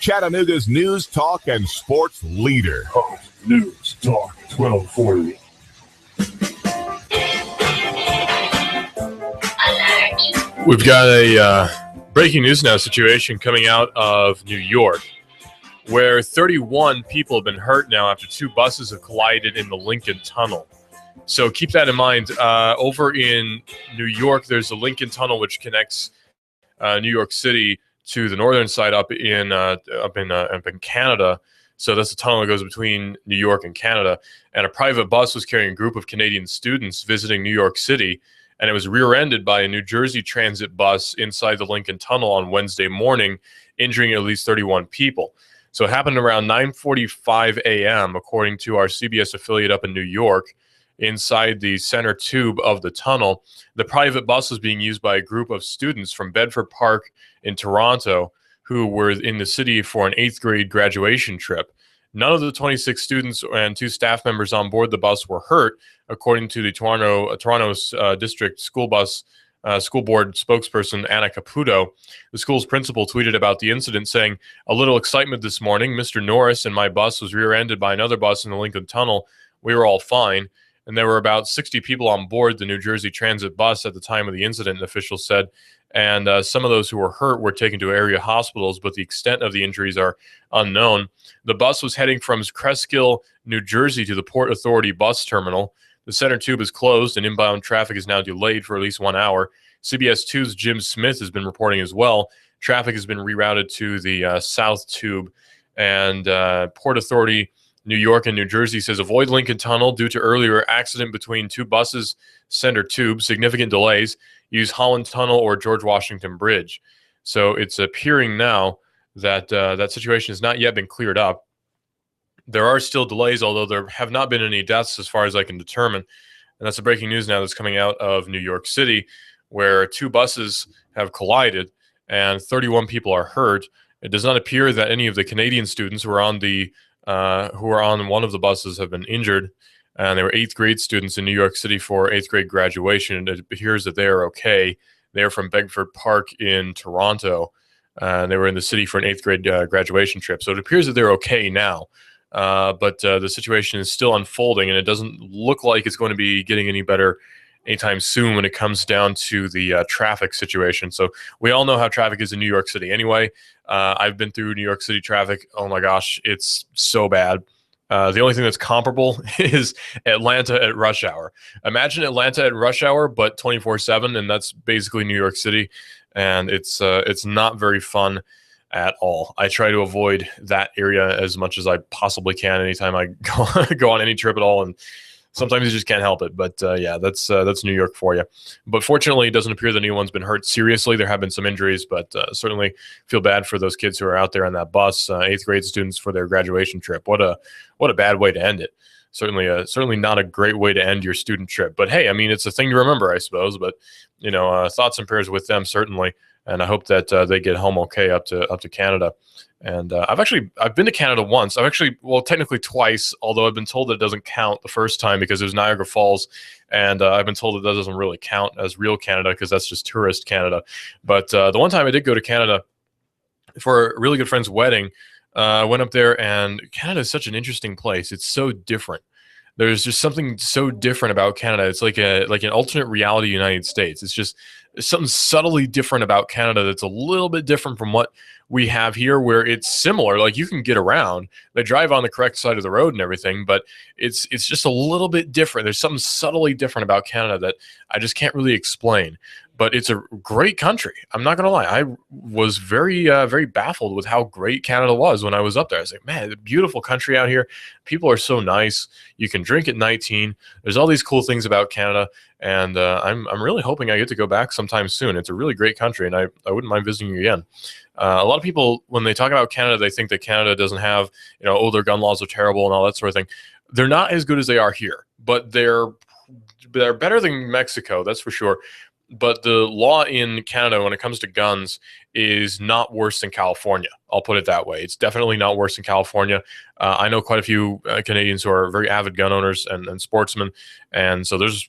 Chattanooga's news, talk, and sports leader. News Talk 1240. We've got a breaking news now situation coming out of New York, where 31 people have been hurt now after two buses have collided in the Lincoln Tunnel. So keep that in mind. Over in New York, there's the Lincoln Tunnel, which connects New York City to the northern side up in Canada. So that's the tunnel that goes between New York and Canada. And a private bus was carrying a group of Canadian students visiting New York City, and it was rear-ended by a New Jersey transit bus inside the Lincoln Tunnel on Wednesday morning, injuring at least 31 people. So it happened around 9:45 a.m., according to our CBS affiliate up in New York, inside the center tube of the tunnel. The private bus was being used by a group of students from Bedford Park in Toronto who were in the city for an 8th grade graduation trip. None of the 26 students and 2 staff members on board the bus were hurt, according to the Toronto's district school board spokesperson Anna Caputo. The school's principal tweeted about the incident, saying, "A little excitement this morning. Mr. Norris and my bus was rear-ended by another bus in the Lincoln Tunnel. We were all fine." And there were about 60 people on board the New Jersey transit bus at the time of the incident, officials said. And some of those who were hurt were taken to area hospitals, but the extent of the injuries are unknown. The bus was heading from Cresskill, New Jersey to the Port Authority bus terminal. The center tube is closed and inbound traffic is now delayed for at least 1 hour. CBS 2's Jim Smith has been reporting as well. Traffic has been rerouted to the South Tube. And Port Authority, New York and New Jersey says avoid Lincoln Tunnel due to earlier accident between 2 buses, center tube, significant delays. Use Holland Tunnel or George Washington Bridge. So it's appearing now that that situation has not yet been cleared up. There are still delays, although there have not been any deaths as far as I can determine. And that's the breaking news now that's coming out of New York City, where 2 buses have collided and 31 people are hurt. It does not appear that any of the Canadian students who are on one of the buses have been injured. And they were 8th grade students in New York City for 8th grade graduation. And it appears that they are okay. They're from Bedford Park in Toronto. They were in the city for an 8th grade graduation trip. So it appears that they're okay now. But the situation is still unfolding, and it doesn't look like it's going to be getting any better anytime soon when it comes down to the traffic situation. So we all know how traffic is in New York City anyway. I've been through New York City traffic. Oh my gosh, it's so bad. The only thing that's comparable is Atlanta at rush hour. Imagine Atlanta at rush hour, but 24/7, and that's basically New York City. And it's not very fun at all. I try to avoid that area as much as I possibly can anytime I go on any trip at all. And sometimes you just can't help it. But yeah, that's New York for you. But fortunately, it doesn't appear that anyone's been hurt seriously. There have been some injuries, but certainly feel bad for those kids who are out there on that bus, 8th grade students for their graduation trip. What a bad way to end it. Certainly not a great way to end your student trip. But hey, I mean, it's a thing to remember, I suppose. But thoughts and prayers with them certainly. And I hope that they get home okay up to Canada. And I've been to Canada once. Technically twice, although I've been told that it doesn't count the first time because there's Niagara Falls, and I've been told that doesn't really count as real Canada because that's just tourist Canada. But the one time I did go to Canada for a really good friend's wedding, I went up there, and Canada is such an interesting place. It's so different. There's just something so different about Canada. It's like an alternate reality United States. It's just something subtly different about Canada that's a little bit different from what we have here, where it's similar. Like, you can get around. They drive on the correct side of the road and everything, but it's just a little bit different. There's something subtly different about Canada that I just can't really explain. But it's a great country. I'm not going to lie. I was very, very baffled with how great Canada was when I was up there. I was like, man, beautiful country out here. People are so nice. You can drink at 19. There's all these cool things about Canada. And I'm really hoping I get to go back sometime soon. It's a really great country, and I wouldn't mind visiting again. A lot of people, when they talk about Canada, they think that Canada doesn't have, their gun laws are terrible and all that sort of thing. They're not as good as they are here, but they're better than Mexico, that's for sure. But the law in Canada when it comes to guns is not worse than California. I'll put it that way. It's definitely not worse than California. I know quite a few Canadians who are very avid gun owners and sportsmen, and so there's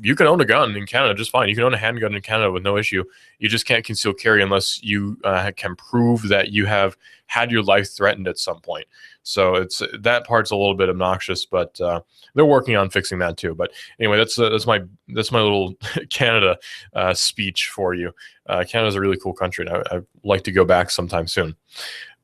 you can own a gun in Canada just fine. You can own a handgun in Canada with no issue. You just can't conceal carry unless you can prove that you have had your life threatened at some point. So it's that part's a little bit obnoxious, but they're working on fixing that too. But anyway, that's my little Canada speech for you. Canada's a really cool country, and I'd like to go back sometime soon.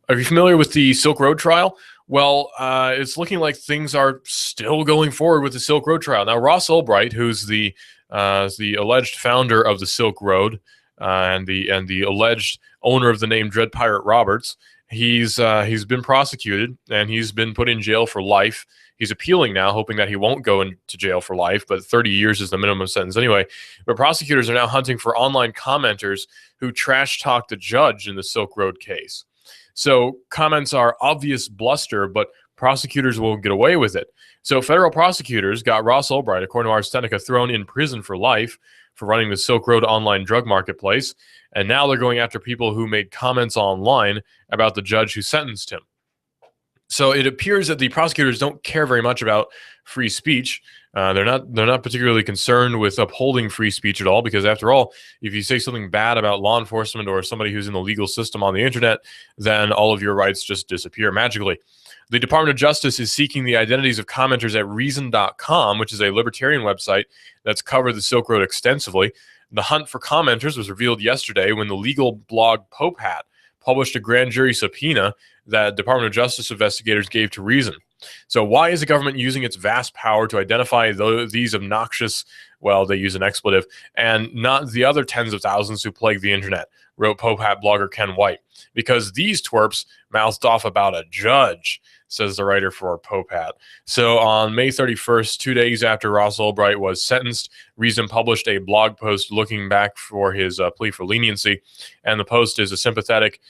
Are you familiar with the Silk Road trial? Well, it's looking like things are still going forward with the Silk Road trial. Now, Ross Ulbright, who's the alleged founder of the Silk Road and the alleged owner of the name Dread Pirate Roberts, he's been prosecuted and he's been put in jail for life. He's appealing now, hoping that he won't go into jail for life, but 30 years is the minimum sentence anyway. But prosecutors are now hunting for online commenters who trash talk the judge in the Silk Road case. So comments are obvious bluster, but prosecutors will get away with it. So federal prosecutors got Ross Ulbright, according to Ars Technica, thrown in prison for life for running the Silk Road online drug marketplace. And now they're going after people who made comments online about the judge who sentenced him. So it appears that the prosecutors don't care very much about free speech. They're not particularly concerned with upholding free speech at all, because after all, if you say something bad about law enforcement or somebody who's in the legal system on the internet, then all of your rights just disappear magically. The Department of Justice is seeking the identities of commenters at Reason.com, which is a libertarian website that's covered the Silk Road extensively. The hunt for commenters was revealed yesterday when the legal blog Pope Hat published a grand jury subpoena that Department of Justice investigators gave to Reason. So why is the government using its vast power to identify these obnoxious, well, they use an expletive, and not the other tens of thousands who plague the internet, wrote Pope Hat blogger Ken White. Because these twerps mouthed off about a judge, says the writer for Pope Hat. So on May 31st, 2 days after Ross Ulbright was sentenced, Reason published a blog post looking back for his plea for leniency. And the post is a sympathetic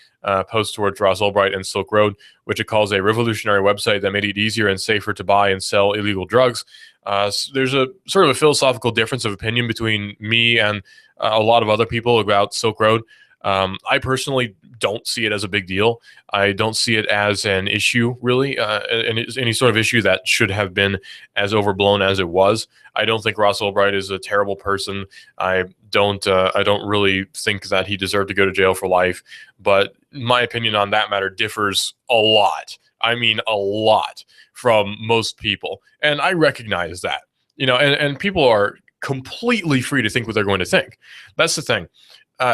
post towards Ross Ulbright and Silk Road, which it calls a revolutionary website that made it easier and safer to buy and sell illegal drugs. So there's a sort of a philosophical difference of opinion between me and a lot of other people about Silk Road. I personally don't see it as a big deal. I don't see it as an issue, really, any sort of issue that should have been as overblown as it was. I don't think Ross Ulbright is a terrible person. I don't really think that he deserved to go to jail for life. But my opinion on that matter differs a lot. I mean, a lot from most people, and I recognize that. And people are completely free to think what they're going to think. That's the thing.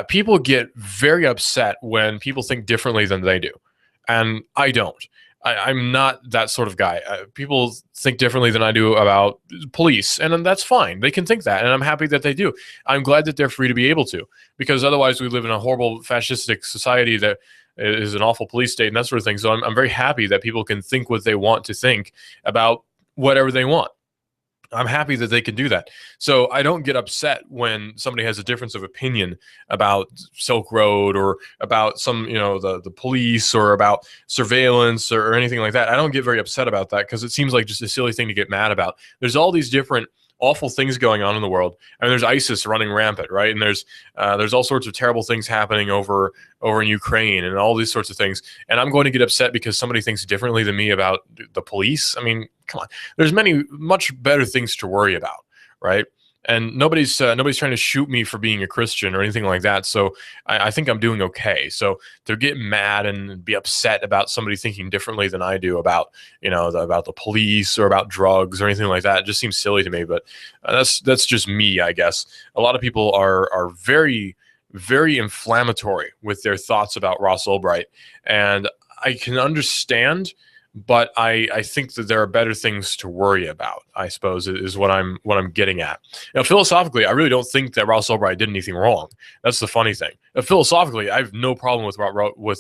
People get very upset when people think differently than they do. And I don't. I'm not that sort of guy. People think differently than I do about police, and that's fine. They can think that, and I'm happy that they do. I'm glad that they're free to be able to, because otherwise we live in a horrible fascistic society that is an awful police state and that sort of thing. So I'm very happy that people can think what they want to think about whatever they want. I'm happy that they can do that. So I don't get upset when somebody has a difference of opinion about Silk Road or about some, the police or about surveillance or anything like that. I don't get very upset about that because it seems like just a silly thing to get mad about. There's all these different awful things going on in the world. I mean, there's ISIS running rampant, right? And there's all sorts of terrible things happening over in Ukraine and all these sorts of things. And I'm going to get upset because somebody thinks differently than me about the police. I mean, come on. There's much better things to worry about, right? And nobody's trying to shoot me for being a Christian or anything like that. So I think I'm doing okay. So to get mad and be upset about somebody thinking differently than I do about, about the police or about drugs or anything like that, it just seems silly to me. But that's just me, I guess. A lot of people are very, very inflammatory with their thoughts about Ross Ulbright, and I can understand. But I think that there are better things to worry about, I suppose, is what I'm getting at. Now, philosophically, I really don't think that Ross Ulbright did anything wrong. That's the funny thing. Philosophically, I have no problem with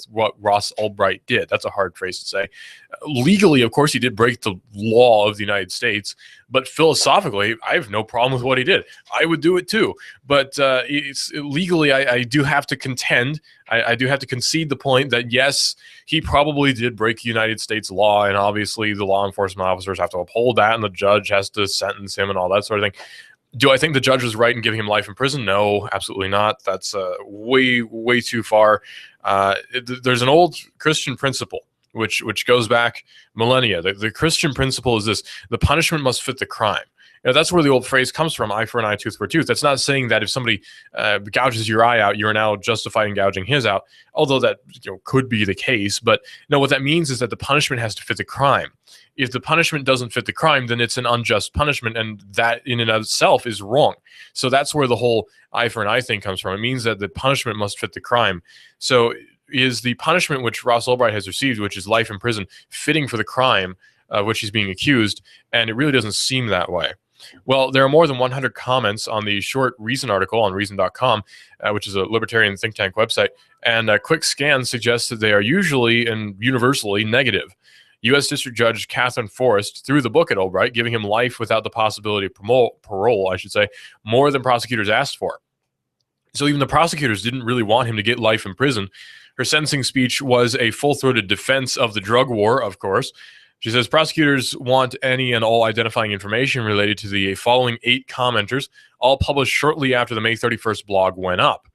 what Ross Ulbright did. That's a hard phrase to say. Legally, of course, he did break the law of the United States. But philosophically, I have no problem with what he did. I would do it too. But legally, I do have to contend. I do have to concede the point that, yes, he probably did break United States law. And obviously, the law enforcement officers have to uphold that. And the judge has to sentence him and all that sort of thing. Do I think the judge was right in giving him life in prison? No, absolutely not. That's way too far. There's an old Christian principle which goes back millennia. The Christian principle is this: the punishment must fit the crime. That's where the old phrase comes from, eye for an eye, tooth for a tooth. That's not saying that if somebody gouges your eye out, you're now justified in gouging his out, although that could be the case. But no, what that means is that the punishment has to fit the crime. If the punishment doesn't fit the crime, then it's an unjust punishment, and that in and of itself is wrong. So that's where the whole eye for an eye thing comes from. It means that the punishment must fit the crime. So is the punishment which Ross Ulbright has received, which is life in prison, fitting for the crime which he's being accused? And it really doesn't seem that way. Well, there are more than 100 comments on the short Reason article on Reason.com, which is a libertarian think tank website, and a quick scan suggests that they are usually and universally negative. U.S. District Judge Catherine Forrest threw the book at Albright, giving him life without the possibility of parole, more than prosecutors asked for. So even the prosecutors didn't really want him to get life in prison. Her sentencing speech was a full-throated defense of the drug war, of course. She says prosecutors want any and all identifying information related to the following 8 commenters, all published shortly after the May 31st blog went up.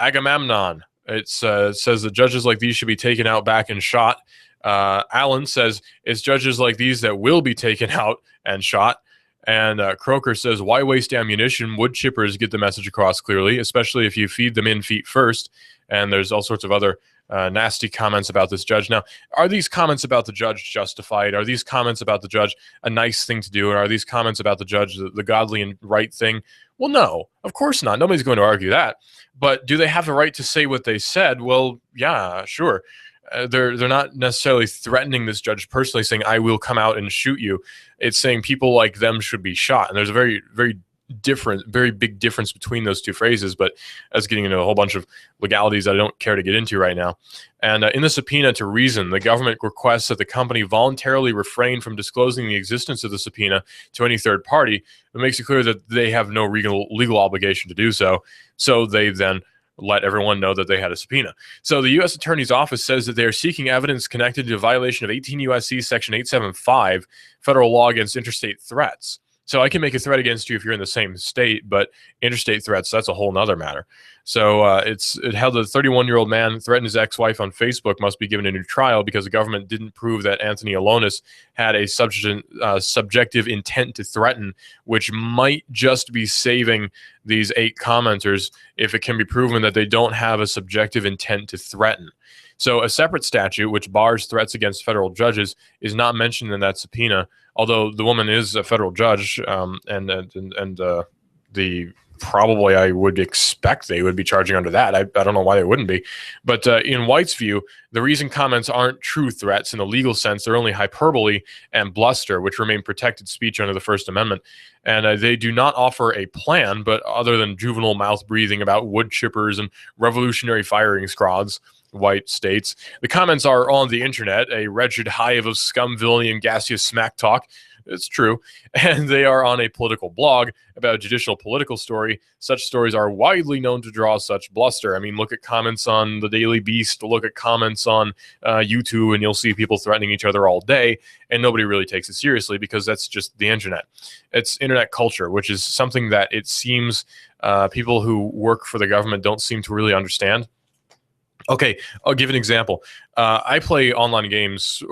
Agamemnon, it says that judges like these should be taken out back and shot. Allen says it's judges like these that will be taken out and shot. And Croker says, why waste ammunition? Wood chippers get the message across clearly, especially if you feed them in feet first. And there's all sorts of other nasty comments about this judge. Now, are these comments about the judge justified? Are these comments about the judge a nice thing to do? And are these comments about the judge the godly and right thing? Well, no, of course not. Nobody's going to argue that. But do they have the right to say what they said? Well, yeah, sure. They're not necessarily threatening this judge personally, saying, I will come out and shoot you. It's saying people like them should be shot. And there's a very big difference between those two phrases, but that's getting into a whole bunch of legalities that I don't care to get into right now. And in the subpoena to Reason, the government requests that the company voluntarily refrain from disclosing the existence of the subpoena to any third party. It makes it clear that they have no legal obligation to do so. So they then let everyone know that they had a subpoena. So the U.S. Attorney's Office says that they are seeking evidence connected to a violation of 18 U.S.C. Section 875, federal law against interstate threats. So I can make a threat against you if you're in the same state, but interstate threats, that's a whole nother matter. So it held that a 31-year-old man threatened his ex-wife on Facebook must be given a new trial because the government didn't prove that Anthony Alonis had a subjective intent to threaten, which might just be saving these 8 commenters if it can be proven that they don't have a subjective intent to threaten. So a separate statute which bars threats against federal judges is not mentioned in that subpoena, although the woman is a federal judge, probably I would expect they would be charging under that. I don't know why they wouldn't be. But in White's view, the Reason comments aren't true threats in the legal sense. They're only hyperbole and bluster, which remain protected speech under the First Amendment. And they do not offer a plan, but other than juvenile mouth breathing about wood chippers and revolutionary firing squads, White states, the comments are on the internet, a wretched hive of scum, villainy, and gaseous smack talk. It's true. And they are on a political blog about a judicial political story. Such stories are widely known to draw such bluster. I mean, look at comments on the Daily Beast, look at comments on YouTube, and you'll see people threatening each other all day, and nobody really takes it seriously because that's just the internet. It's internet culture, which is something that it seems people who work for the government don't seem to really understand. Okay, I'll give an example. I play online games,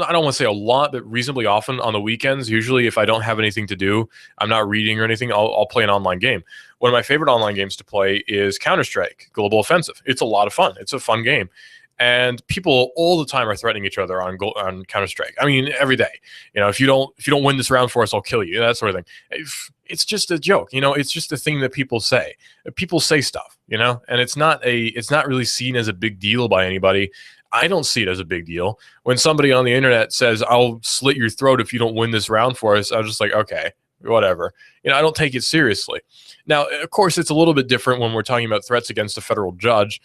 I don't want to say a lot, but reasonably often on the weekends. Usually if I don't have anything to do, I'm not reading or anything, I'll play an online game. One of my favorite online games to play is Counter-Strike Global Offensive. It's a lot of fun. It's a fun game. And people all the time are threatening each other on Counter-Strike. I mean, every day. If you don't win this round for us, I'll kill you. That sort of thing. It's just a joke. It's just a thing that people say. People say stuff. And it's not really seen as a big deal by anybody. I don't see it as a big deal. When somebody on the internet says, "I'll slit your throat if you don't win this round for us," I'm just like, okay, whatever. I don't take it seriously. Now, of course, it's a little bit different when we're talking about threats against a federal judge.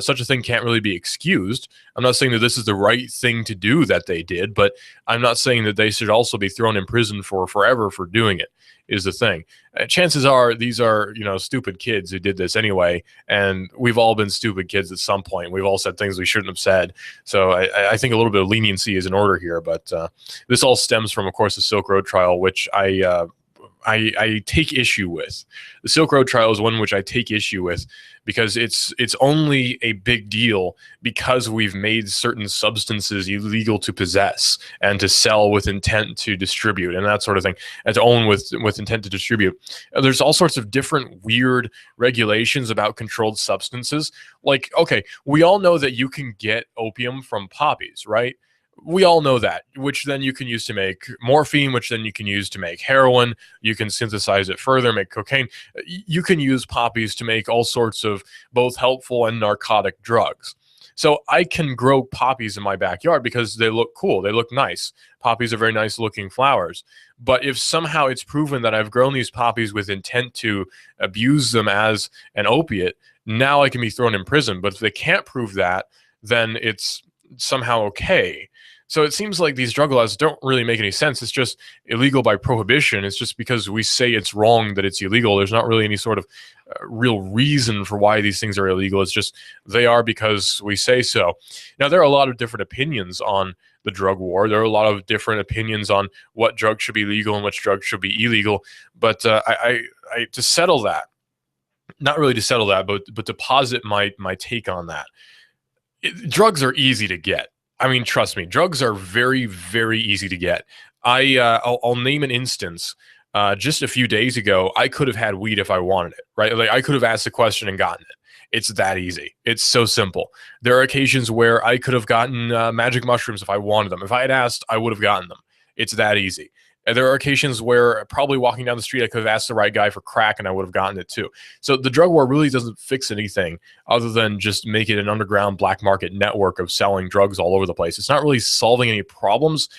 Such a thing can't really be excused. I'm not saying that this is the right thing to do that they did, but I'm not saying that they should also be thrown in prison for forever for doing it, is the thing. Chances are these are, stupid kids who did this anyway, and we've all been stupid kids at some point. We've all said things we shouldn't have said. So I think a little bit of leniency is in order here, but this all stems from, of course, the Silk Road trial, which I I take issue with. The Silk Road trial is one which I take issue with because it's only a big deal because we've made certain substances illegal to possess and to sell with intent to distribute and that sort of thing, and to own with intent to distribute. There's all sorts of different weird regulations about controlled substances. Like, okay, we all know that you can get opium from poppies, right? We all know that, which then you can use to make morphine, which then you can use to make heroin. You can synthesize it further, make cocaine. You can use poppies to make all sorts of both helpful and narcotic drugs. So I can grow poppies in my backyard because they look cool. They look nice. Poppies are very nice looking flowers. But if somehow it's proven that I've grown these poppies with intent to abuse them as an opiate, now I can be thrown in prison. But if they can't prove that, then it's somehow okay. So it seems like these drug laws don't really make any sense. It's just illegal by prohibition. It's just because we say it's wrong that it's illegal. There's not really any sort of real reason for why these things are illegal. It's just they are because we say so. Now, there are a lot of different opinions on the drug war. There are a lot of different opinions on what drugs should be legal and which drugs should be illegal. But I to settle that, not really to settle that, but to posit my take on that. Drugs are easy to get. I mean, trust me, drugs are very, very easy to get. I'll name an instance. Just a few days ago, I could have had weed if I wanted it, right? Like I could have asked a question and gotten it. It's that easy. It's so simple. There are occasions where I could have gotten magic mushrooms if I wanted them. If I had asked, I would have gotten them. It's that easy. And there are occasions where probably walking down the street, I could have asked the right guy for crack and I would have gotten it too. So the drug war really doesn't fix anything other than just make it an underground black market network of selling drugs all over the place. It's not really solving any problems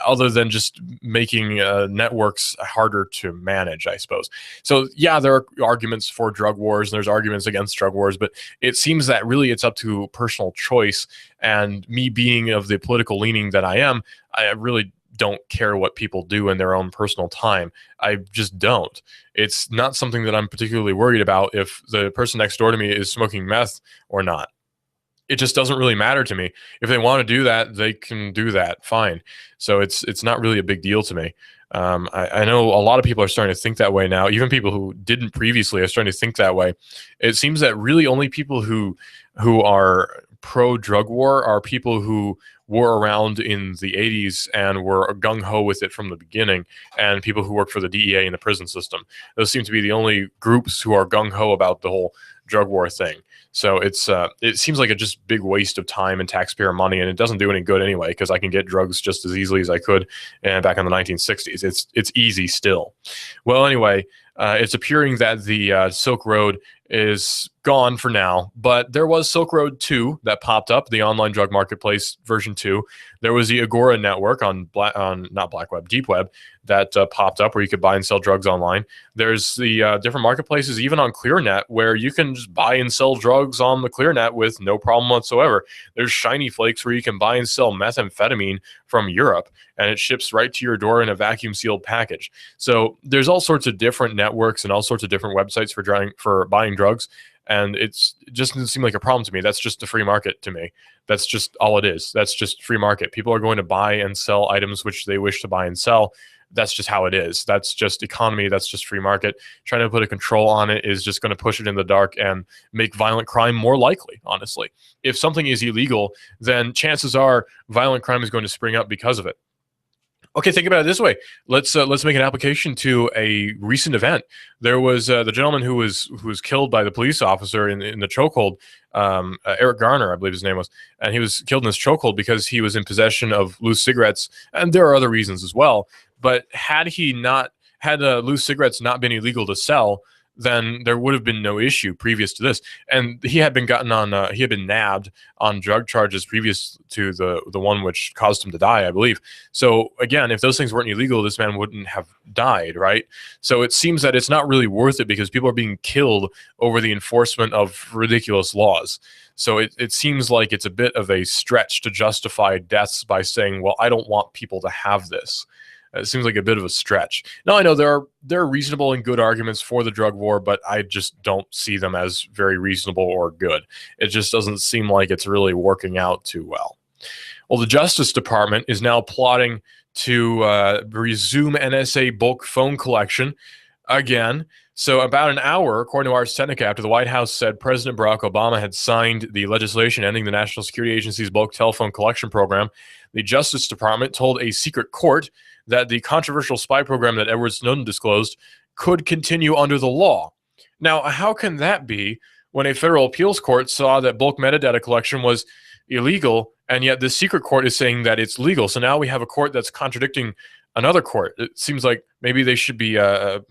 other than just making networks harder to manage, I suppose. So yeah, there are arguments for drug wars and there's arguments against drug wars, but it seems that really it's up to personal choice. And me being of the political leaning that I am, I really don't care what people do in their own personal time. I just don't. It's not something that I'm particularly worried about if the person next door to me is smoking meth or not. It just doesn't really matter to me. If they want to do that, they can do that. Fine. So it's not really a big deal to me. I know a lot of people are starting to think that way now. Even people who didn't previously are starting to think that way. It seems that really only people who are pro-drug war are people who were around in the 80s and were gung-ho with it from the beginning, and people who work for the DEA and the prison system. Those seem to be the only groups who are gung-ho about the whole drug war thing. So it seems like a just big waste of time and taxpayer money, and it doesn't do any good anyway because I can get drugs just as easily as I could back in the 1960s. It's easy still. Well, anyway, it's appearing that the Silk Road is gone for now, but there was Silk Road 2 that popped up, the online drug marketplace version 2. There was the Agora network on not Black Web, Deep Web that popped up where you could buy and sell drugs online. There's the different marketplaces, even on ClearNet, where you can just buy and sell drugs on the ClearNet with no problem whatsoever. There's Shiny Flakes where you can buy and sell methamphetamine from Europe, and it ships right to your door in a vacuum sealed package. So there's all sorts of different networks and all sorts of different websites for buying drugs. And it just doesn't seem like a problem to me. That's just the free market to me. That's just all it is. That's just free market. People are going to buy and sell items which they wish to buy and sell. That's just how it is. That's just economy. That's just free market. Trying to put a control on it is just going to push it in the dark and make violent crime more likely, honestly. If something is illegal, then chances are violent crime is going to spring up because of it. Okay, think about it this way. Let's make an application to a recent event. There was the gentleman who was killed by the police officer in the chokehold. Eric Garner, I believe his name was, and he was killed in this chokehold because he was in possession of loose cigarettes, and there are other reasons as well. But had loose cigarettes not been illegal to sell, then there would have been no issue previous to this. And he had been nabbed on drug charges previous to the one which caused him to die, I believe. So again, if those things weren't illegal, this man wouldn't have died, right? So it seems that it's not really worth it because people are being killed over the enforcement of ridiculous laws. So it seems like it's a bit of a stretch to justify deaths by saying, well, I don't want people to have this. It seems like a bit of a stretch. Now, I know there are reasonable and good arguments for the drug war, but I just don't see them as very reasonable or good. It just doesn't seem like it's really working out too well. Well, the Justice Department is now plotting to resume NSA bulk phone collection again. So about an hour, according to Ars Technica, after the White House said President Barack Obama had signed the legislation ending the National Security Agency's bulk telephone collection program, the Justice Department told a secret court that the controversial spy program that Edward Snowden disclosed could continue under the law. Now, how can that be when a federal appeals court saw that bulk metadata collection was illegal, and yet the secret court is saying that it's legal? So now we have a court that's contradicting another court. It seems like maybe they should be a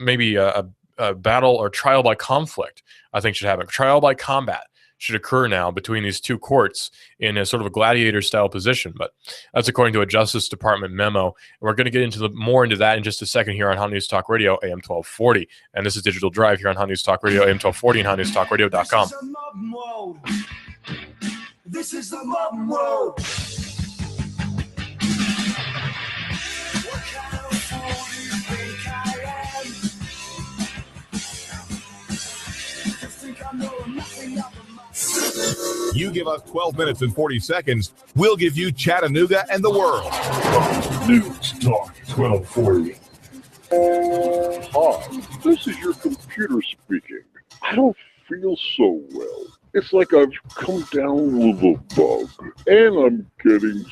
battle or trial by conflict, I think, should happen. Trial by combat should occur now between these two courts in a sort of a gladiator-style position. But that's according to a Justice Department memo. And we're going to get more into that in just a second here on Hot News Talk Radio, AM 1240. And this is Digital Drive here on Hot News Talk Radio, AM 1240 and HotNewsTalkRadio.com. This is the modern world. What kind of fool do you think I am? You think I know nothing of You give us 12 minutes and 40 seconds, we'll give you Chattanooga and the world. News Talk 1240. Hi, this is your computer speaking. I don't feel so well. It's like I've come down with a bug, and I'm getting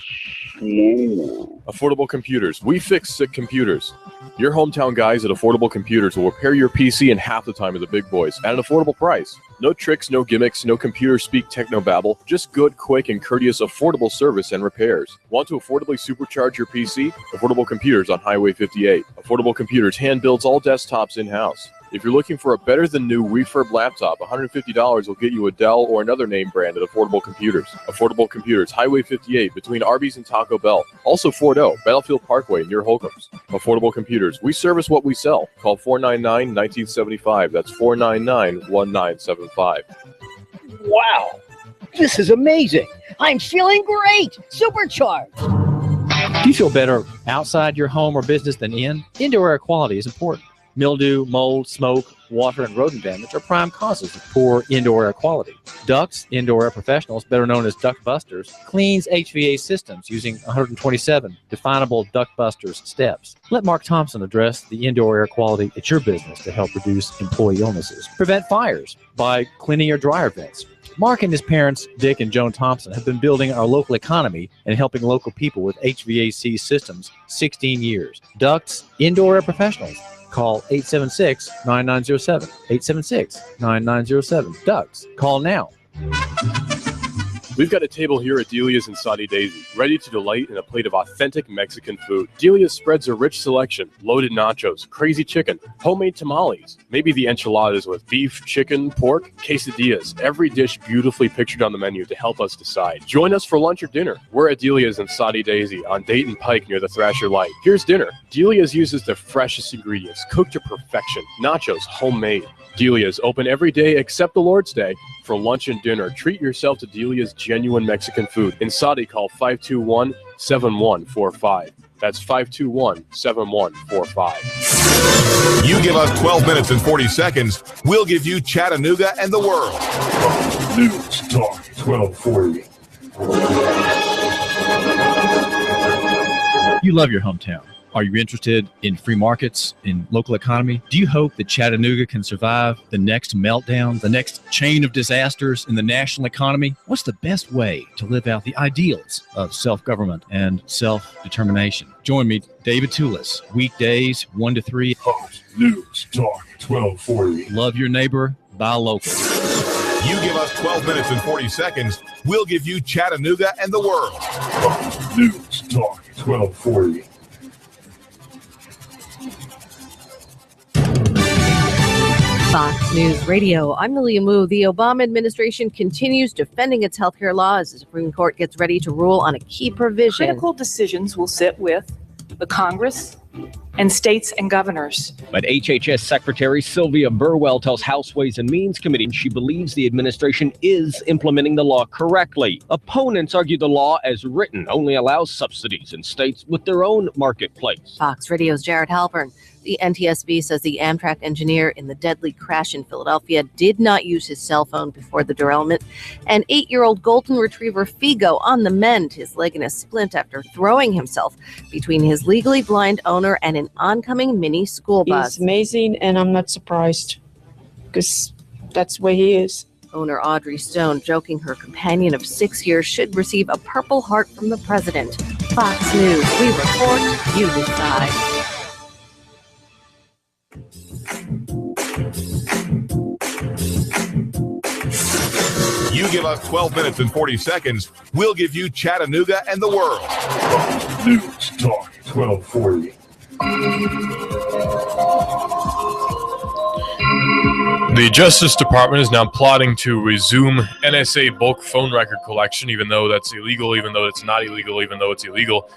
slower. Affordable Computers. We fix sick computers. Your hometown guys at Affordable Computers will repair your PC in half the time of the big boys at an affordable price. No tricks, no gimmicks, no computer speak technobabble. Just good, quick, and courteous affordable service and repairs. Want to affordably supercharge your PC? Affordable Computers on Highway 58. Affordable Computers hand builds all desktops in-house. If you're looking for a better-than-new refurb laptop, $150 will get you a Dell or another name brand at Affordable Computers. Affordable Computers, Highway 58, between Arby's and Taco Bell. Also Fort O, Battlefield Parkway, near Holcomb's. Affordable Computers, we service what we sell. Call 499-1975. That's 499-1975. Wow, this is amazing. I'm feeling great. Supercharged. Do you feel better outside your home or business than in? Indoor air quality is important. Mildew, mold, smoke, water, and rodent damage are prime causes of poor indoor air quality. Ducts, Indoor Air Professionals, better known as Duct Busters, cleans HVAC systems using 127 definable Duct Busters steps. Let Mark Thompson address the indoor air quality at your business to help reduce employee illnesses. Prevent fires by cleaning your dryer vents. Mark and his parents, Dick and Joan Thompson, have been building our local economy and helping local people with HVAC systems 16 years. Ducts, Indoor Air Professionals. Call 876-9907. 876-9907. Ducks. Call now. We've got a table here at Delia's in Saudi Daisy, ready to delight in a plate of authentic Mexican food. Delia's spreads a rich selection: loaded nachos, crazy chicken, homemade tamales, maybe the enchiladas with beef, chicken, pork, quesadillas. Every dish beautifully pictured on the menu to help us decide. Join us for lunch or dinner. We're at Delia's in Saudi Daisy on Dayton Pike near the Thrasher Light. Here's dinner. Delia's uses the freshest ingredients, cooked to perfection. Nachos, homemade. Delia's open every day except the Lord's Day. For lunch and dinner, treat yourself to Delia's genuine Mexican food. In Saudi, call 521-7145. That's 521-7145. You give us 12 minutes and 40 seconds, we'll give you Chattanooga and the world. News Talk 1240. You love your hometown. Are you interested in free markets, in local economy? Do you hope that Chattanooga can survive the next meltdown, the next chain of disasters in the national economy? What's the best way to live out the ideals of self-government and self-determination? Join me, David Toulis, weekdays 1 to 3. Hot News Talk 1240. Love your neighbor, buy local. You give us 12 minutes and 40 seconds, we'll give you Chattanooga and the world. Hot News Talk 1240. Fox News Radio. I'm Lilia Mu. The Obama administration continues defending its healthcare law as the Supreme Court gets ready to rule on a key provision. Critical decisions will sit with the Congress and states and governors. But HHS Secretary Sylvia Burwell tells House Ways and Means Committee she believes the administration is implementing the law correctly. Opponents argue the law as written only allows subsidies in states with their own marketplace. Fox Radio's Jared Halpern. The NTSB says the Amtrak engineer in the deadly crash in Philadelphia did not use his cell phone before the derailment. And 8-year-old golden retriever Figo on the mend, his leg in a splint after throwing himself between his legally blind owner and an oncoming mini school bus. He's amazing, and I'm not surprised because that's the way he is. Owner Audrey Stone joking her companion of 6 years should receive a Purple Heart from the president. Fox News, we report, you decide. You give us 12 minutes and 40 seconds, we'll give you Chattanooga and the world. News Talk 1240. The Justice Department is now plotting to resume NSA bulk phone record collection, even though that's illegal, even though it's not illegal, even though it's illegal.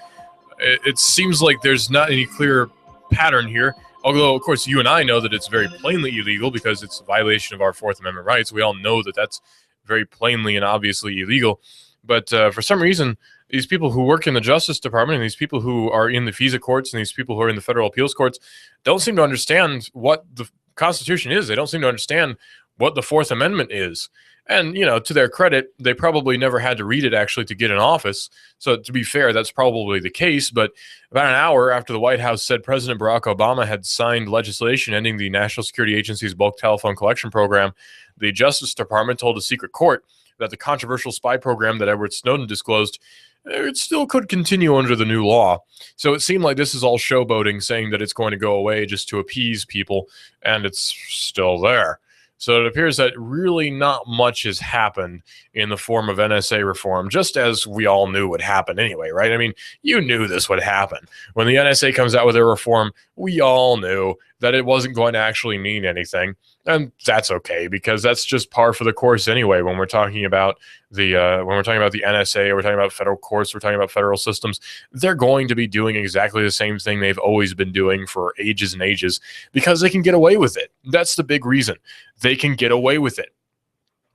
It seems like there's not any clear pattern here, although, of course, you and I know that it's very plainly illegal because it's a violation of our Fourth Amendment rights. We all know that that's very plainly and obviously illegal. But for some reason, these people who work in the Justice Department and these people who are in the FISA courts and these people who are in the federal appeals courts don't seem to understand what the Constitution is. They don't seem to understand what the Fourth Amendment is. And, you know, to their credit, they probably never had to read it actually to get in office. So to be fair, that's probably the case. But about an hour after the White House said President Barack Obama had signed legislation ending the National Security Agency's bulk telephone collection program, the Justice Department told a secret court that the controversial spy program that Edward Snowden disclosed, it still could continue under the new law. So it seemed like this is all showboating, saying that it's going to go away just to appease people, and it's still there. So it appears that really not much has happened in the form of NSA reform, just as we all knew would happen anyway, right? I mean, you knew this would happen. When the NSA comes out with a reform, we all knew that it wasn't going to actually mean anything. And that's okay, because that's just par for the course anyway. When we're talking about the NSA, we're talking about federal courts, we're talking about federal systems, they're going to be doing exactly the same thing they've always been doing for ages and ages because they can get away with it. That's the big reason. They can get away with it.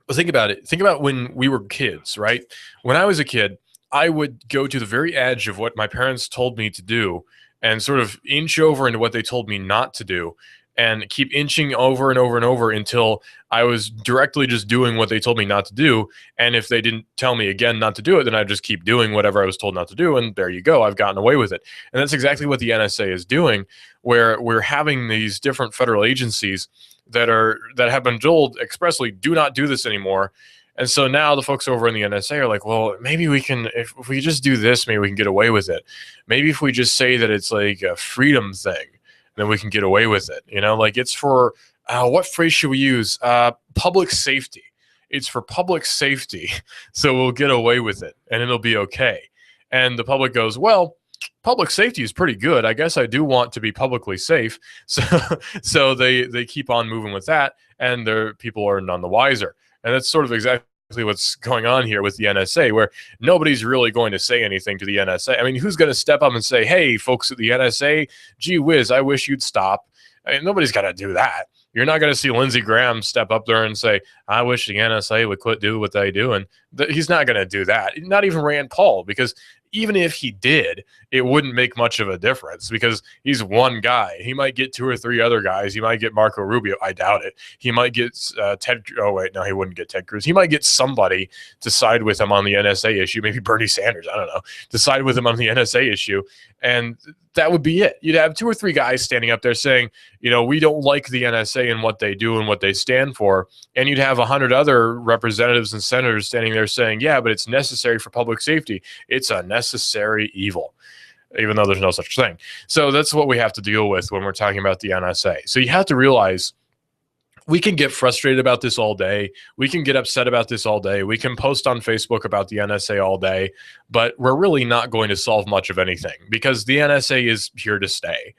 But think about it. Think about when we were kids, right? When I was a kid, I would go to the very edge of what my parents told me to do and sort of inch over into what they told me not to do, and keep inching over and over and over until I was directly just doing what they told me not to do. And if they didn't tell me again not to do it, then I'd just keep doing whatever I was told not to do. And there you go. I've gotten away with it. And that's exactly what the NSA is doing, where we're having these different federal agencies that have been told expressly, do not do this anymore. And so now the folks over in the NSA are like, well, maybe we can, if we just do this, maybe we can get away with it. Maybe if we just say that it's like a freedom thing, then we can get away with it. You know, like it's for, what phrase should we use? Public safety. It's for public safety. So we'll get away with it and it'll be okay. And the public goes, well, public safety is pretty good. I guess I do want to be publicly safe. So they keep on moving with that, and their people are none the wiser. And that's sort of exactly what's going on here with the NSA, where nobody's really going to say anything to the NSA. I mean, who's going to step up and say, hey, folks at the NSA, gee whiz, I wish you'd stop. I mean, nobody's going to do that. You're not going to see Lindsey Graham step up there and say, I wish the NSA would quit doing what they do. And he's not going to do that. Not even Rand Paul, because even if he did, it wouldn't make much of a difference because he's one guy. He might get 2 or 3 other guys. He might get Marco Rubio. I doubt it. He might get Ted. Oh, wait, no, he wouldn't get Ted Cruz. He might get somebody to side with him on the NSA issue. Maybe Bernie Sanders. I don't know. To side with him on the NSA issue. And that would be it. You'd have 2 or 3 guys standing up there saying, you know, we don't like the NSA and what they do and what they stand for. And you'd have 100 other representatives and senators standing there saying, yeah, but it's necessary for public safety. It's a necessary evil, even though there's no such thing. So that's what we have to deal with when we're talking about the NSA. So you have to realize we can get frustrated about this all day. We can get upset about this all day. We can post on Facebook about the NSA all day, but we're really not going to solve much of anything because the NSA is here to stay.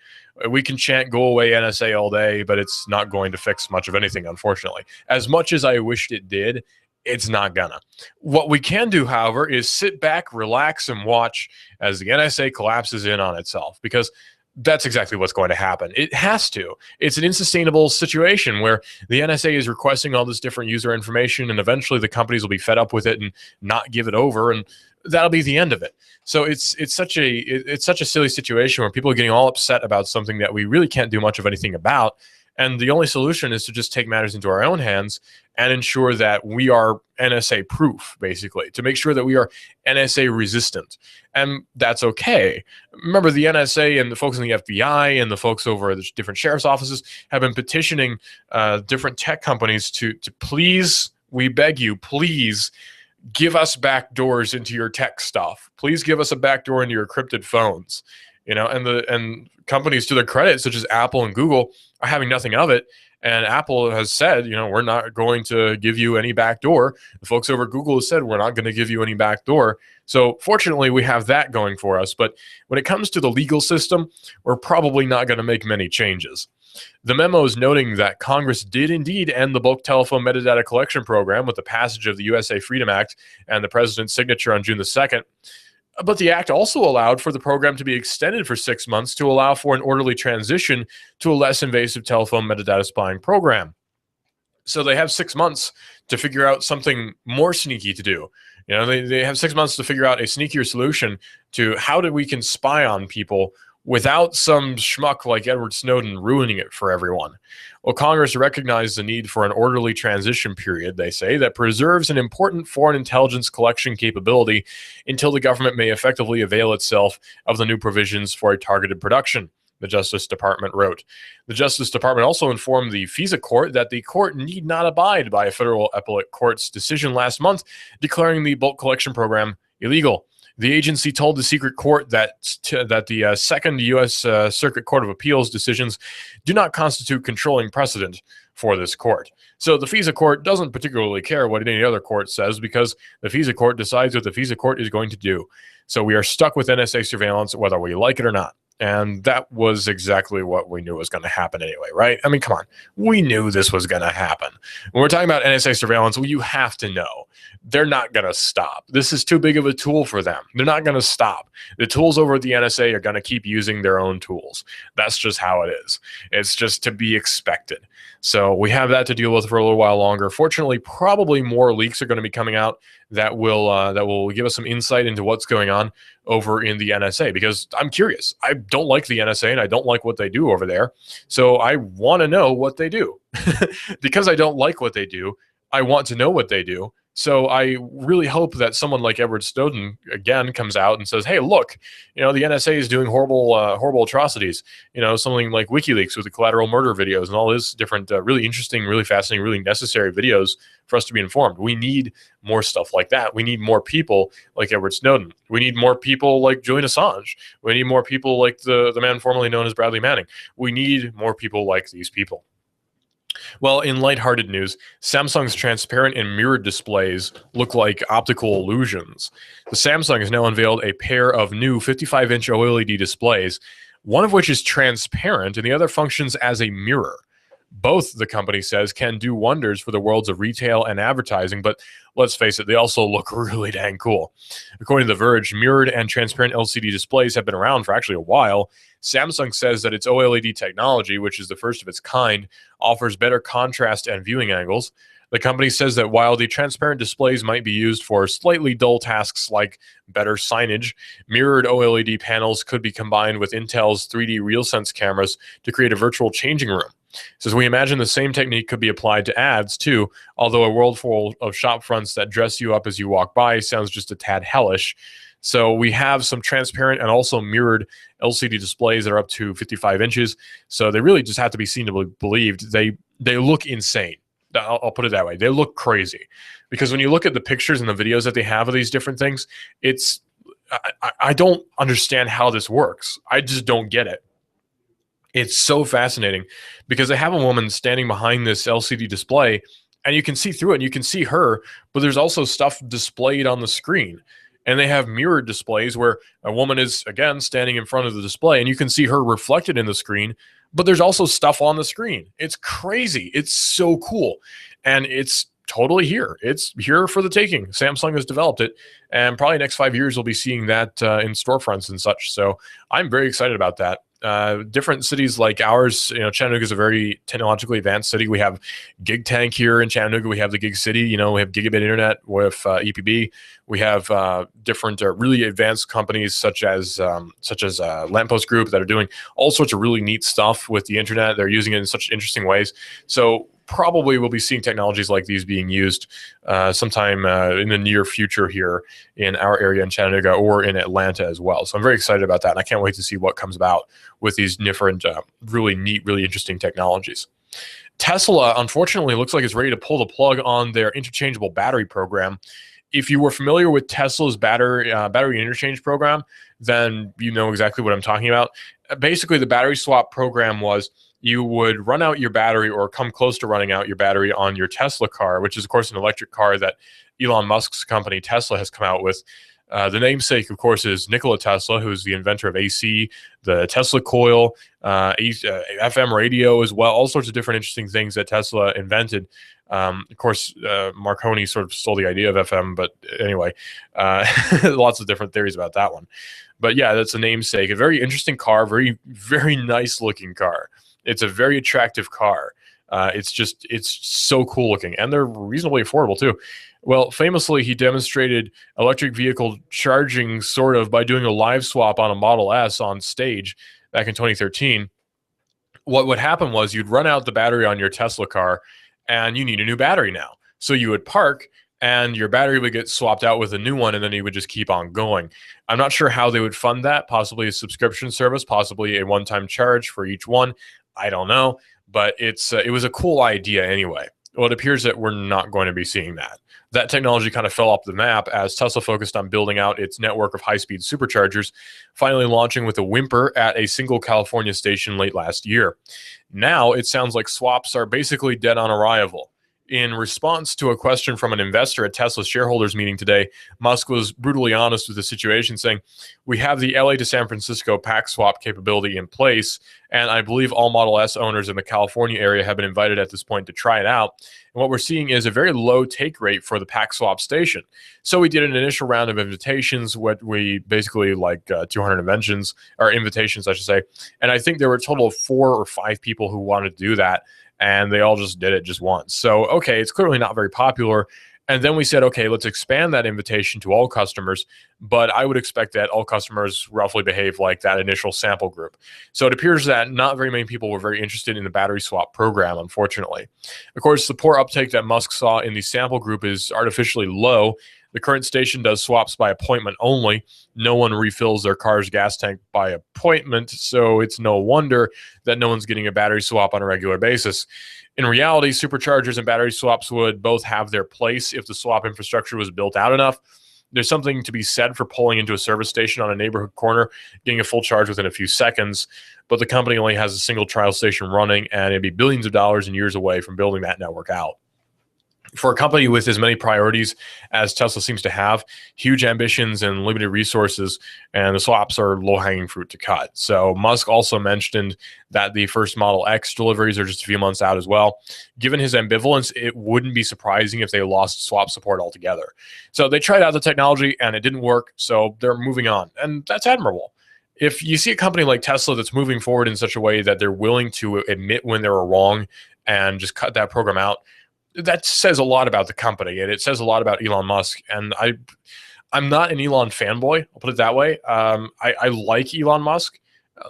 We can chant go away NSA all day, but it's not going to fix much of anything, unfortunately. As much as I wished it did, it's not gonna. What we can do, however, is sit back, relax, and watch as the NSA collapses in on itself, because that's exactly what's going to happen. It has to. It's an unsustainable situation where the NSA is requesting all this different user information, and eventually the companies will be fed up with it and not give it over, and that'll be the end of it. So it's such a silly situation where people are getting all upset about something that we really can't do much of anything about. And the only solution is to just take matters into our own hands and ensure that we are NSA proof, basically, to make sure that we are NSA resistant. And that's okay. Remember, the NSA and the folks in the FBI and the folks over the different sheriff's offices have been petitioning different tech companies to please, we beg you, please give us back doors into your tech stuff. Please give us a back door into your encrypted phones. And companies, to their credit, such as Apple and Google, are having nothing of it. And Apple has said, we're not going to give you any backdoor. The folks over at Google have said, we're not going to give you any backdoor. So fortunately, we have that going for us. But when it comes to the legal system, we're probably not going to make many changes. The memo is noting that Congress did indeed end the bulk telephone metadata collection program with the passage of the USA Freedom Act and the president's signature on June the 2nd. But the act also allowed for the program to be extended for 6 months to allow for an orderly transition to a less invasive telephone metadata spying program. So they have 6 months to figure out something more sneaky to do. They have 6 months to figure out a sneakier solution to how we can spy on people without some schmuck like Edward Snowden ruining it for everyone. Well, Congress recognized the need for an orderly transition period, they say, that preserves an important foreign intelligence collection capability until the government may effectively avail itself of the new provisions for a targeted production, the Justice Department wrote. The Justice Department also informed the FISA court that the court need not abide by a federal appellate court's decision last month declaring the bulk collection program illegal. The agency told the secret court that the second U.S. Circuit Court of Appeals decisions do not constitute controlling precedent for this court. So the FISA court doesn't particularly care what any other court says because the FISA court decides what the FISA court is going to do. So we are stuck with NSA surveillance whether we like it or not. And that was exactly what we knew was going to happen anyway, right? I mean, come on. We knew this was going to happen. When we're talking about NSA surveillance, well, you have to know. They're not going to stop. This is too big of a tool for them. They're not going to stop. The tools over at the NSA are going to keep using their own tools. That's just how it is. It's just to be expected. So we have that to deal with for a little while longer. Fortunately, probably more leaks are going to be coming out that will give us some insight into what's going on over in the NSA, because I'm curious. I don't like the NSA and I don't like what they do over there. So I want to know what they do. Because I don't like what they do, I want to know what they do. So I really hope that someone like Edward Snowden again comes out and says, "Hey, look, the NSA is doing horrible atrocities. Something like WikiLeaks with the collateral murder videos and all this different, really interesting, really fascinating, really necessary videos for us to be informed. We need more stuff like that. We need more people like Edward Snowden. We need more people like Julian Assange. We need more people like the man formerly known as Bradley Manning. We need more people like these people." Well, in lighthearted news, Samsung's transparent and mirrored displays look like optical illusions. The Samsung has now unveiled a pair of new 55-inch OLED displays, one of which is transparent and the other functions as a mirror. Both, the company says, can do wonders for the worlds of retail and advertising, but let's face it, they also look really dang cool. According to The Verge, mirrored and transparent LCD displays have been around for actually a while. Samsung says that its OLED technology, which is the first of its kind, offers better contrast and viewing angles. The company says that while the transparent displays might be used for slightly dull tasks like better signage, mirrored OLED panels could be combined with Intel's 3D RealSense cameras to create a virtual changing room. Says we imagine the same technique could be applied to ads too, although a world full of shop fronts that dress you up as you walk by sounds just a tad hellish. So we have some transparent and also mirrored LCD displays that are up to 55 inches. So they really just have to be seen to be believed. They look insane. I'll put it that way. They look crazy. Because when you look at the pictures and the videos that they have of these different things, I don't understand how this works. I just don't get it. It's so fascinating because they have a woman standing behind this LCD display and you can see through it and you can see her, but there's also stuff displayed on the screen. And they have mirrored displays where a woman is, again, standing in front of the display and you can see her reflected in the screen, but there's also stuff on the screen. It's crazy. It's so cool. And it's totally here. It's here for the taking. Samsung has developed it, and probably next 5 years we'll be seeing that in storefronts and such. So I'm very excited about that. Different cities like ours, Chattanooga is a very technologically advanced city. We have Gig Tank here in Chattanooga. We have the Gig City. We have gigabit internet with EPB. We have different really advanced companies such as Lamppost Group that are doing all sorts of really neat stuff with the internet. They're using it in such interesting ways. So probably we'll be seeing technologies like these being used sometime in the near future here in our area in Chattanooga or in Atlanta as well. So I'm very excited about that, and I can't wait to see what comes about with these different really neat, really interesting technologies. Tesla, unfortunately, looks like it's ready to pull the plug on their interchangeable battery program. If you were familiar with Tesla's battery interchange program, then you know exactly what I'm talking about. Basically, the battery swap program was you would run out your battery or come close to running out your battery on your Tesla car, which is, of course, an electric car that Elon Musk's company Tesla has come out with. The namesake, of course, is Nikola Tesla, who's the inventor of AC, the Tesla coil, FM radio as well, all sorts of different interesting things that Tesla invented. Of course, Marconi sort of stole the idea of FM, but anyway, lots of different theories about that one. But yeah, that's a namesake. A very interesting car, very, very nice looking car. It's a very attractive car. It's so cool looking, and they're reasonably affordable too. Well, famously, he demonstrated electric vehicle charging sort of by doing a live swap on a Model S on stage back in 2013. What would happen was you'd run out the battery on your Tesla car, and you need a new battery now. So you would park, and your battery would get swapped out with a new one, and then you would just keep on going. I'm not sure how they would fund that, possibly a subscription service, possibly a one-time charge for each one. I don't know, but it was a cool idea anyway. Well, it appears that we're not going to be seeing that. That technology kind of fell off the map as Tesla focused on building out its network of high-speed superchargers, finally launching with a whimper at a single California station late last year. Now it sounds like swaps are basically dead on arrival. In response to a question from an investor at Tesla's shareholders meeting today, Musk was brutally honest with the situation, saying, "We have the LA to San Francisco pack swap capability in place, and I believe all Model S owners in the California area have been invited at this point to try it out. And what we're seeing is a very low take rate for the pack swap station. So we did an initial round of invitations, what we basically 200 invitations, I should say. And I think there were a total of 4 or 5 people who wanted to do that. And they all just did it just once. So, okay, it's clearly not very popular. And then we said, okay, let's expand that invitation to all customers. But I would expect that all customers roughly behave like that initial sample group. So it appears that not very many people were very interested in the battery swap program, unfortunately. Of course, the poor uptake that Musk saw in the sample group is artificially low. The current station does swaps by appointment only. No one refills their car's gas tank by appointment, so it's no wonder that no one's getting a battery swap on a regular basis. In reality, superchargers and battery swaps would both have their place if the swap infrastructure was built out enough. There's something to be said for pulling into a service station on a neighborhood corner, getting a full charge within a few seconds, but the company only has a single trial station running, and it'd be billions of dollars and years away from building that network out. For a company with as many priorities as Tesla seems to have, huge ambitions and limited resources, and the swaps are low-hanging fruit to cut. So Musk also mentioned that the first Model X deliveries are just a few months out as well. Given his ambivalence, it wouldn't be surprising if they lost swap support altogether. So they tried out the technology, and it didn't work, so they're moving on, and that's admirable. If you see a company like Tesla that's moving forward in such a way that they're willing to admit when they were wrong and just cut that program out, that says a lot about the company, and it says a lot about Elon Musk. And I'm not an Elon fanboy, I'll put it that way. I like Elon Musk.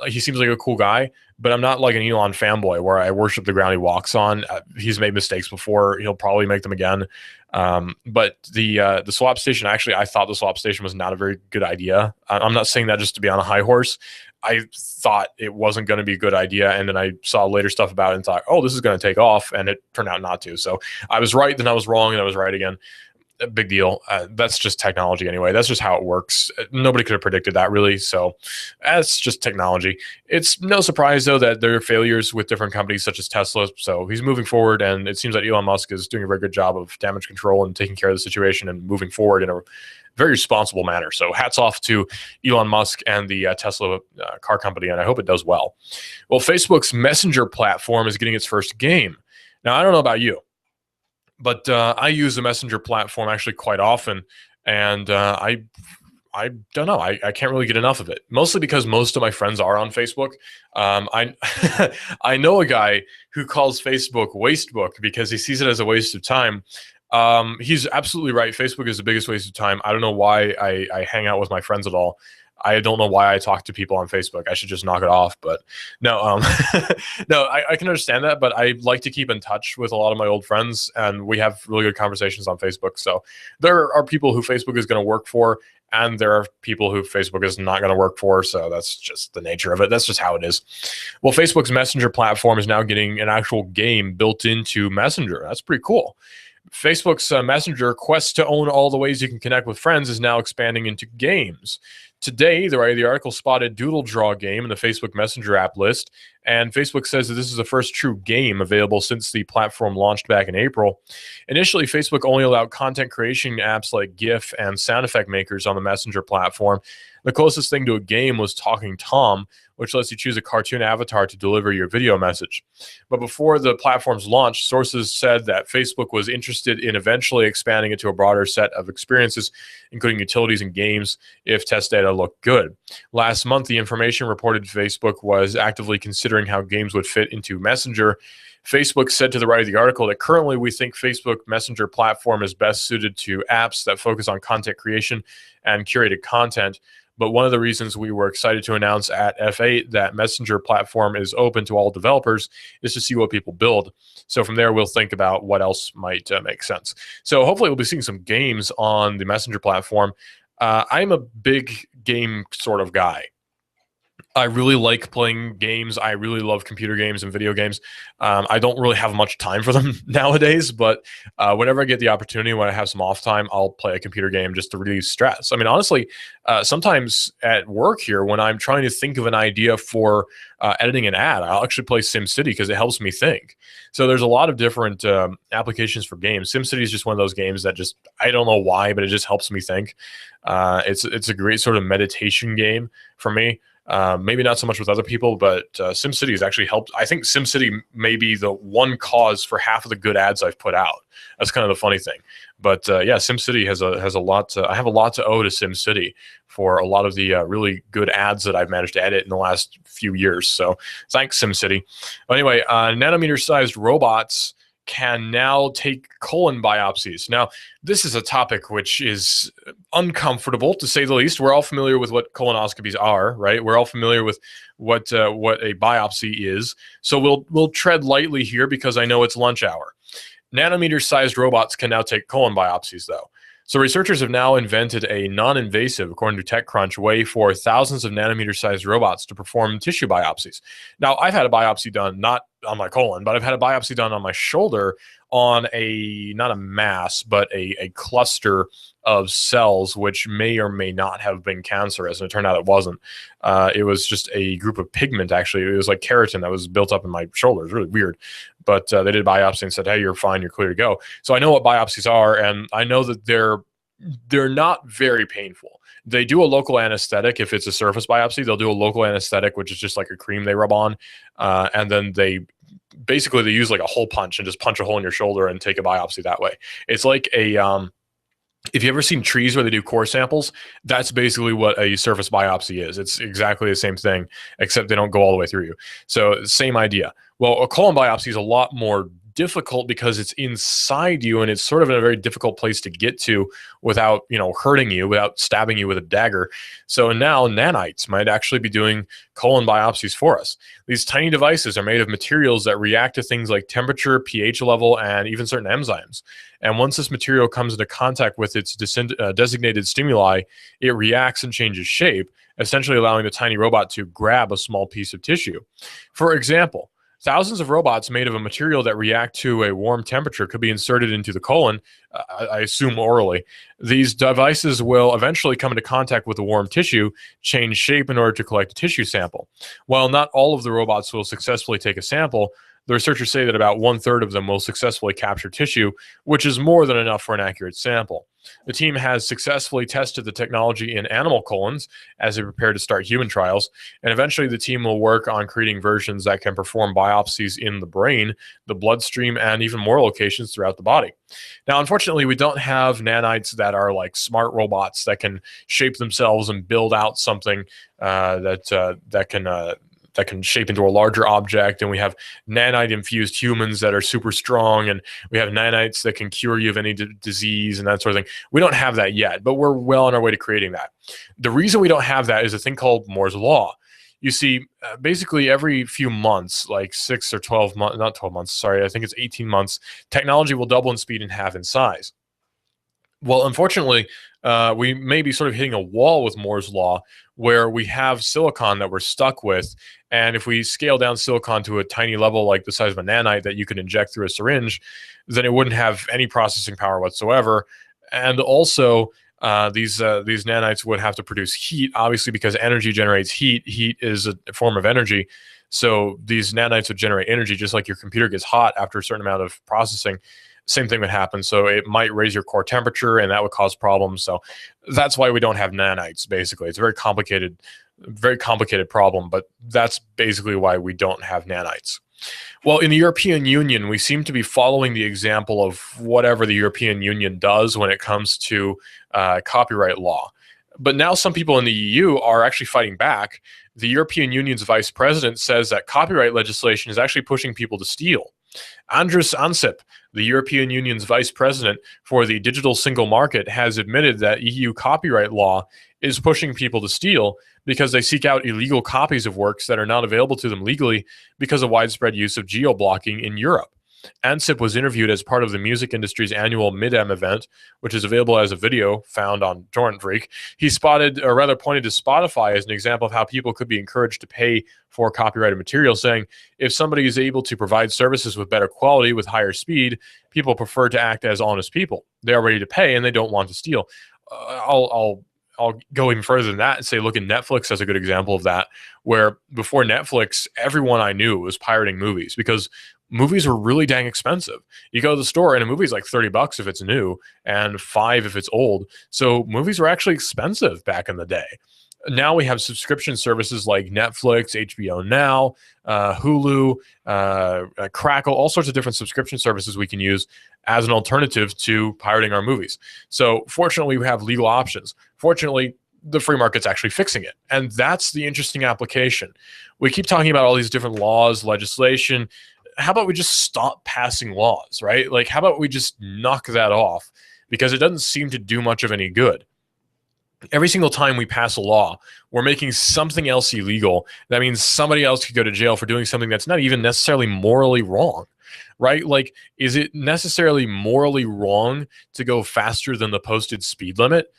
He seems like a cool guy, but I'm not like an Elon fanboy where I worship the ground he walks on. He's made mistakes before. He'll probably make them again. But the swap station, actually, I thought the swap station was not a very good idea. I'm not saying that just to be on a high horse. I thought it wasn't going to be a good idea, and then I saw later stuff about it and thought, oh, this is going to take off, and it turned out not to. So I was right, then I was wrong, and I was right again. Big deal. That's just technology anyway. That's just how it works. Nobody could have predicted that, really. So that's just technology. It's no surprise, though, that there are failures with different companies such as Tesla. So he's moving forward, and it seems that Elon Musk is doing a very good job of damage control and taking care of the situation and moving forward in a very responsible manner. So hats off to Elon Musk and the Tesla car company, and I hope it does well. Well, Facebook's Messenger platform is getting its first game. Now, I don't know about you, but I use the Messenger platform actually quite often, and I I don't know. I can't really get enough of it. Mostly because most of my friends are on Facebook. I I know a guy who calls Facebook wastebook because he sees it as a waste of time. He's absolutely right. Facebook is the biggest waste of time. I don't know why I hang out with my friends at all. I don't know why I talk to people on Facebook. I should just knock it off. But no, no, I can understand that. But I like to keep in touch with a lot of my old friends, and we have really good conversations on Facebook. So there are people who Facebook is going to work for, and there are people who Facebook is not going to work for. So that's just the nature of it. That's just how it is. Well, Facebook's Messenger platform is now getting an actual game built into Messenger. That's pretty cool. Facebook's Messenger quest to own all the ways you can connect with friends is now expanding into games. Today, the article spotted Doodle Draw game in the Facebook Messenger app list, and Facebook says that this is the first true game available since the platform launched back in April. Initially, Facebook only allowed content creation apps like GIF and sound effect makers on the Messenger platform. The closest thing to a game was Talking Tom, which lets you choose a cartoon avatar to deliver your video message. But before the platform's launch, sources said that Facebook was interested in eventually expanding it to a broader set of experiences, including utilities and games, if test data looked good. Last month, the information reported Facebook was actively considering how games would fit into Messenger. Facebook said to the right of the article that currently we think Facebook Messenger platform is best suited to apps that focus on content creation and curated content. But one of the reasons we were excited to announce at F8 that Messenger platform is open to all developers is to see what people build. So from there, we'll think about what else might make sense. So hopefully we'll be seeing some games on the Messenger platform. I'm a big game sort of guy. I really like playing games. I really love computer games and video games. I don't really have much time for them nowadays, but whenever I get the opportunity, when I have some off time, I'll play a computer game just to relieve stress. I mean, honestly, sometimes at work here, when I'm trying to think of an idea for editing an ad, I'll actually play SimCity because it helps me think. So there's a lot of different applications for games. SimCity is just one of those games that just, I don't know why, but it just helps me think. It's a great sort of meditation game for me. Maybe not so much with other people, but SimCity has actually helped. I think SimCity may be the one cause for half of the good ads I've put out. That's kind of the funny thing. But yeah, SimCity has a lot. I have a lot to owe to SimCity for a lot of the really good ads that I've managed to edit in the last few years. So thanks, SimCity. Anyway, nanometer-sized robots can now take colon biopsies. Now, this is a topic which is uncomfortable, to say the least. We're all familiar with what colonoscopies are, right? We're all familiar with what a biopsy is. So we'll tread lightly here because I know it's lunch hour. Nanometer-sized robots can now take colon biopsies, though. So researchers have now invented a non-invasive, according to TechCrunch, way for thousands of nanometer-sized robots to perform tissue biopsies. Now, I've had a biopsy done, not on my colon, but I've had a biopsy done on my shoulder on not a mass, but a cluster of cells, which may or may not have been cancerous, and it turned out it wasn't. It was just a group of pigment, actually. It was like keratin that was built up in my shoulder. It was really weird. But they did a biopsy and said, hey, you're fine, you're clear to go. So I know what biopsies are, and I know that they're not very painful. They do a local anesthetic. If it's a surface biopsy, they'll do a local anesthetic, which is just like a cream they rub on. And then they use like a hole punch and just punch a hole in your shoulder and take a biopsy that way. It's like if you ever seen trees where they do core samples, that's basically what a surface biopsy is. It's exactly the same thing, except they don't go all the way through you. So same idea. Well, a colon biopsy is a lot more difficult because it's inside you, and it's sort of in a very difficult place to get to without, hurting you, without stabbing you with a dagger. So now nanites might actually be doing colon biopsies for us. These tiny devices are made of materials that react to things like temperature, pH level, and even certain enzymes. And once this material comes into contact with its designated stimuli, it reacts and changes shape, essentially allowing the tiny robot to grab a small piece of tissue. For example, thousands of robots made of a material that react to a warm temperature could be inserted into the colon, I assume orally. These devices will eventually come into contact with the warm tissue, change shape in order to collect a tissue sample. While not all of the robots will successfully take a sample, The researchers say that about 1/3 of them will successfully capture tissue, which is more than enough for an accurate sample. The team has successfully tested the technology in animal colons as they prepare to start human trials, and eventually the team will work on creating versions that can perform biopsies in the brain, the bloodstream, and even more locations throughout the body. Now, unfortunately, we don't have nanites that are like smart robots that can shape themselves and build out something that can shape into a larger object, and we have nanite infused humans that are super strong, and we have nanites that can cure you of any disease and that sort of thing. We don't have that yet, but we're well on our way to creating that. The reason we don't have that is a thing called Moore's law. You see, basically every few months, like 6 or 12 months, not 12 months, sorry, I think it's 18 months, technology will double in speed and halve in size. Well, unfortunately, we may be sort of hitting a wall with Moore's law where we have silicon that we're stuck with. And if we scale down silicon to a tiny level like the size of a nanite that you could inject through a syringe, then it wouldn't have any processing power whatsoever. And also, these nanites would have to produce heat, obviously, because energy generates heat. Heat is a form of energy. So these nanites would generate energy just like your computer gets hot after a certain amount of processing. Same thing would happen. So it might raise your core temperature, and that would cause problems. So that's why we don't have nanites, basically. It's a very complicated problem, but that's basically why we don't have nanites. Well, in the European Union, we seem to be following the example of whatever the European Union does when it comes to copyright law. But now some people in the EU are actually fighting back. The European Union's vice president says that copyright legislation is actually pushing people to steal. Andrus Ansip, the European Union's vice president for the digital single market, has admitted that EU copyright law is pushing people to steal because they seek out illegal copies of works that are not available to them legally because of widespread use of geo-blocking in Europe. Ansip was interviewed as part of the music industry's annual Midem event, which is available as a video found on Torrent Freak. He pointed to Spotify as an example of how people could be encouraged to pay for copyrighted material, saying, if somebody is able to provide services with better quality, with higher speed, people prefer to act as honest people. They are ready to pay and they don't want to steal. I'll go even further than that and say, look at Netflix as a good example of that, where before Netflix, everyone I knew was pirating movies because movies were really dang expensive. You go to the store and a movie's like $30 if it's new and $5 if it's old. So movies were actually expensive back in the day. Now we have subscription services like Netflix, HBO Now, Hulu, Crackle, all sorts of different subscription services we can use as an alternative to pirating our movies. So fortunately, we have legal options. Fortunately, the free market's actually fixing it. And that's the interesting application. We keep talking about all these different laws, legislation. How about we just stop passing laws, right? Like, how about we just knock that off? Because it doesn't seem to do much of any good. Every single time we pass a law, we're making something else illegal. That means somebody else could go to jail for doing something that's not even necessarily morally wrong, right? Like, is it necessarily morally wrong to go faster than the posted speed limit?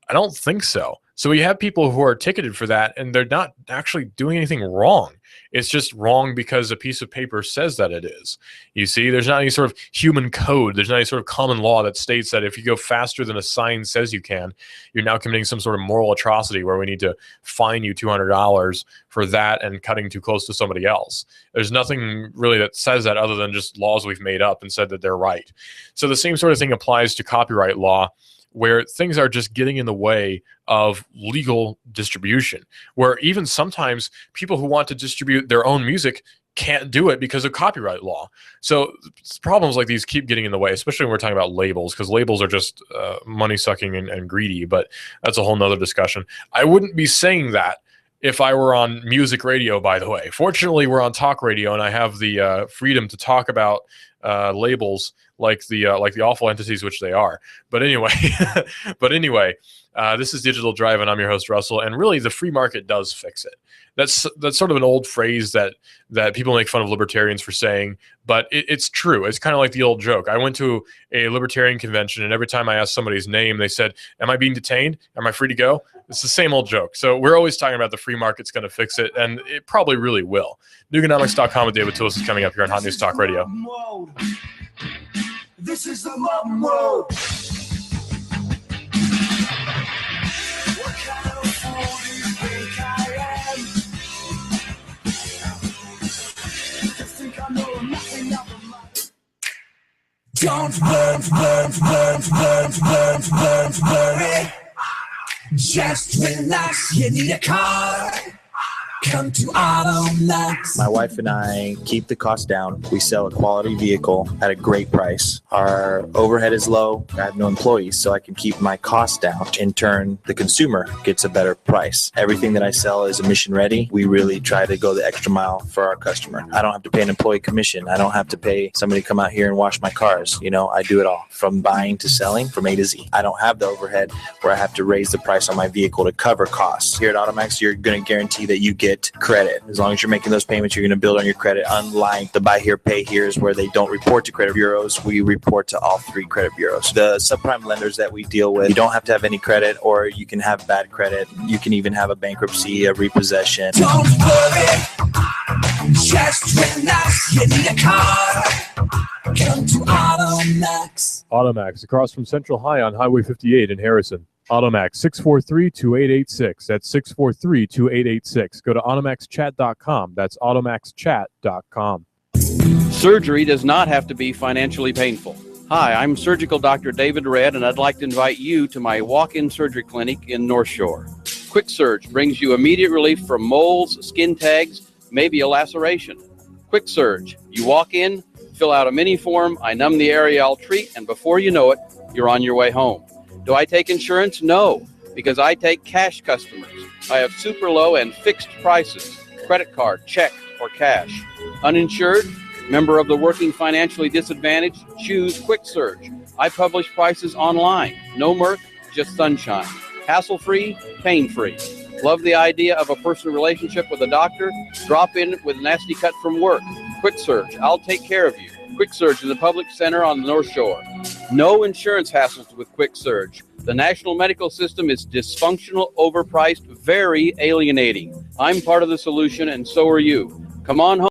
I don't think so. So we have people who are ticketed for that, and they're not actually doing anything wrong. It's just wrong because a piece of paper says that it is. You see, there's not any sort of human code. There's not any sort of common law that states that if you go faster than a sign says you can, you're now committing some sort of moral atrocity where we need to fine you $200 for that and cutting too close to somebody else. There's nothing really that says that other than just laws we've made up and said that they're right. So the same sort of thing applies to copyright law, where things are just getting in the way of legal distribution, where even sometimes people who want to distribute their own music can't do it because of copyright law. So problems like these keep getting in the way, especially when we're talking about labels, because labels are just money-sucking and greedy, but that's a whole nother discussion. I wouldn't be saying that if I were on music radio, by the way. Fortunately, we're on talk radio, and I have the freedom to talk about labels like the awful entities which they are. But anyway, this is Digital Drive, and I'm your host Russell. And really, the free market does fix it. That's sort of an old phrase that people make fun of libertarians for saying, but it's true. It's kind of like the old joke. I went to a libertarian convention, and every time I asked somebody's name, they said, "Am I being detained? Am I free to go?" It's the same old joke. So we're always talking about the free market's going to fix it, and it probably really will. Nuganomics.com with David Tillis is coming up here on Hot News Talk Radio. This is the modern world. What kind of fool do you think I am? You think I know nothing. Don't worry. Just relax, you need a car. Come to Automax. My wife and I keep the cost down. We sell a quality vehicle at a great price. Our overhead is low. I have no employees, so I can keep my costs down. In turn, the consumer gets a better price. Everything that I sell is emission ready. We really try to go the extra mile for our customer. I don't have to pay an employee commission. I don't have to pay somebody to come out here and wash my cars. You know, I do it all from buying to selling from A to Z. I don't have the overhead where I have to raise the price on my vehicle to cover costs. Here at Automax, you're going to guarantee that you get credit. As long as you're making those payments, you're going to build on your credit. Unlike the buy here, pay here's where they don't report to credit bureaus, we report to all 3 credit bureaus. The subprime lenders that we deal with, you don't have to have any credit, or you can have bad credit. You can even have a bankruptcy, a repossession. Don't worry. Just relax, you need a car. Come to Automax. Automax, across from Central High on Highway 58 in Harrison. Automax, 643-2886. That's 643-2886. Go to automaxchat.com. That's automaxchat.com. Surgery does not have to be financially painful. Hi, I'm Surgical Dr. David Red, and I'd like to invite you to my walk-in surgery clinic in North Shore. Quick Surge brings you immediate relief from moles, skin tags, maybe a laceration. Quick Surge. You walk in, fill out a mini form, I numb the area I'll treat, and before you know it, you're on your way home. Do I take insurance? No, because I take cash customers. I have super low and fixed prices, credit card, check, or cash. Uninsured, member of the working financially disadvantaged, choose Quick Surge. I publish prices online. No murk, just sunshine. Hassle-free, pain-free. Love the idea of a personal relationship with a doctor? Drop in with a nasty cut from work. Quick Surge, I'll take care of you. Quick Surge is a public center on the North Shore. No insurance hassles with Quick Surge. The national medical system is dysfunctional, overpriced, very alienating. I'm part of the solution, and so are you. Come on home.